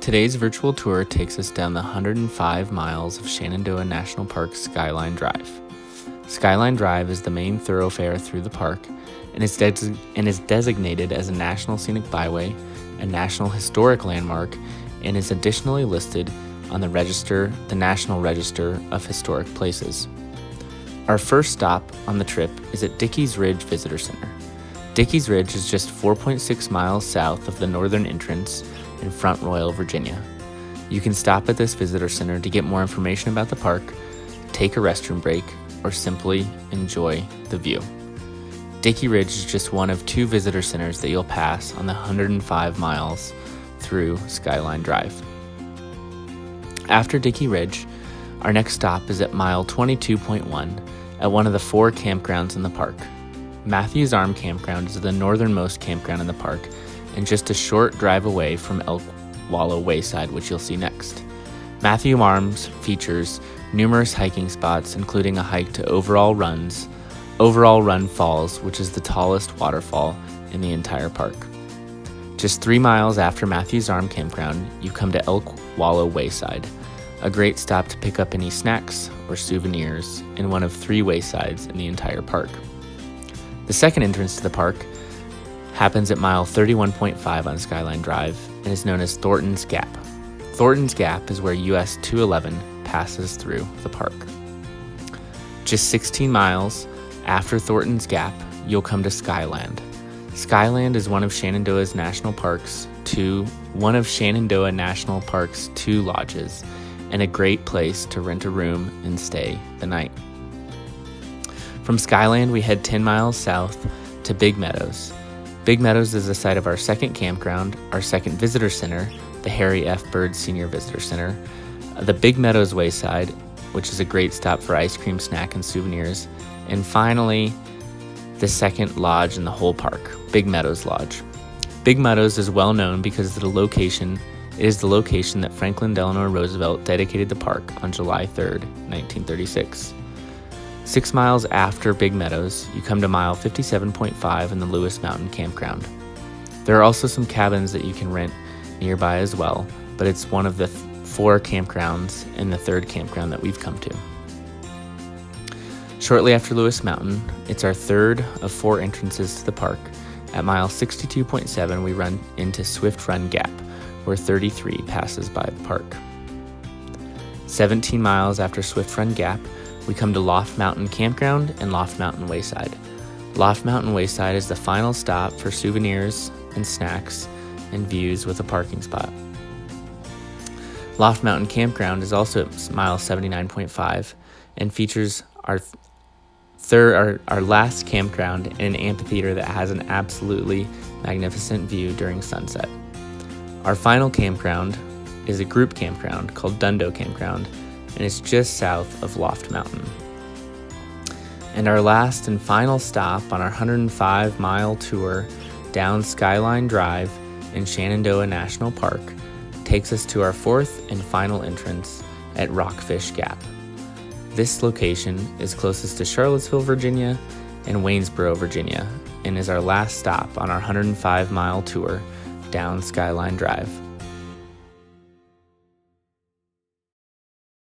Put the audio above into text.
Today's virtual tour takes us down the 105 miles of Shenandoah National Park's Skyline Drive. Skyline Drive is the main thoroughfare through the park and is designated as a National Scenic Byway, a National Historic Landmark, and is additionally listed on the National Register of Historic Places. Our first stop on the trip is at Dickey's Ridge Visitor Center. Dickey's Ridge is just 4.6 miles south of the northern entrance in Front Royal, Virginia. You can stop at this visitor center to get more information about the park, take a restroom break, or simply enjoy the view. Dickey Ridge is just one of two visitor centers that you'll pass on the 105 miles through Skyline Drive. After Dickey Ridge, our next stop is at mile 22.1 at one of the 4 campgrounds in the park. Matthews Arm Campground is the northernmost campground in the park and just a short drive away from Elk Wallow Wayside, which you'll see next. Matthews Arms features numerous hiking spots, including a hike to Overall Run Falls, which is the tallest waterfall in the entire park. Just 3 miles after Matthews Arm Campground, you come to Elk Wallow Wayside, a great stop to pick up any snacks or souvenirs in one of 3 waysides in the entire park. The second entrance to the park happens at mile 31.5 on Skyline Drive and is known as Thornton's Gap. Thornton's Gap is where US 211 passes through the park. Just 16 miles after Thornton's Gap, you'll come to Skyland. Skyland is one of Shenandoah National Park's two lodges and a great place to rent a room and stay the night. From Skyland, we head 10 miles south to Big Meadows. Big Meadows is the site of our second campground, our second visitor center, the Harry F. Byrd Senior Visitor Center, the Big Meadows Wayside, which is a great stop for ice cream, snack, and souvenirs, and finally, the second lodge in the whole park, Big Meadows Lodge. Big Meadows is well known because it is the location that Franklin Delano Roosevelt dedicated the park on July 3rd, 1936. 6 miles after Big Meadows, you come to mile 57.5 in the Lewis Mountain Campground. There are also some cabins that you can rent nearby as well, but it's one of the 4 campgrounds and the 3rd campground that we've come to. Shortly after Lewis Mountain, it's our 3rd of 4 entrances to the park. At mile 62.7, we run into Swift Run Gap, where 33 passes by the park. 17 miles after Swift Run Gap, we come to Loft Mountain Campground and Loft Mountain Wayside. Loft Mountain Wayside is the final stop for souvenirs and snacks and views with a parking spot. Loft Mountain Campground is also at mile 79.5 and features our last campground in an amphitheater that has an absolutely magnificent view during sunset. Our final campground is a group campground called Dundo Campground, and it's just south of Loft Mountain. And our last and final stop on our 105-mile tour down Skyline Drive in Shenandoah National Park takes us to our 4th and final entrance at Rockfish Gap. This location is closest to Charlottesville, Virginia, and Waynesboro, Virginia, and is our last stop on our 105-mile tour down Skyline Drive.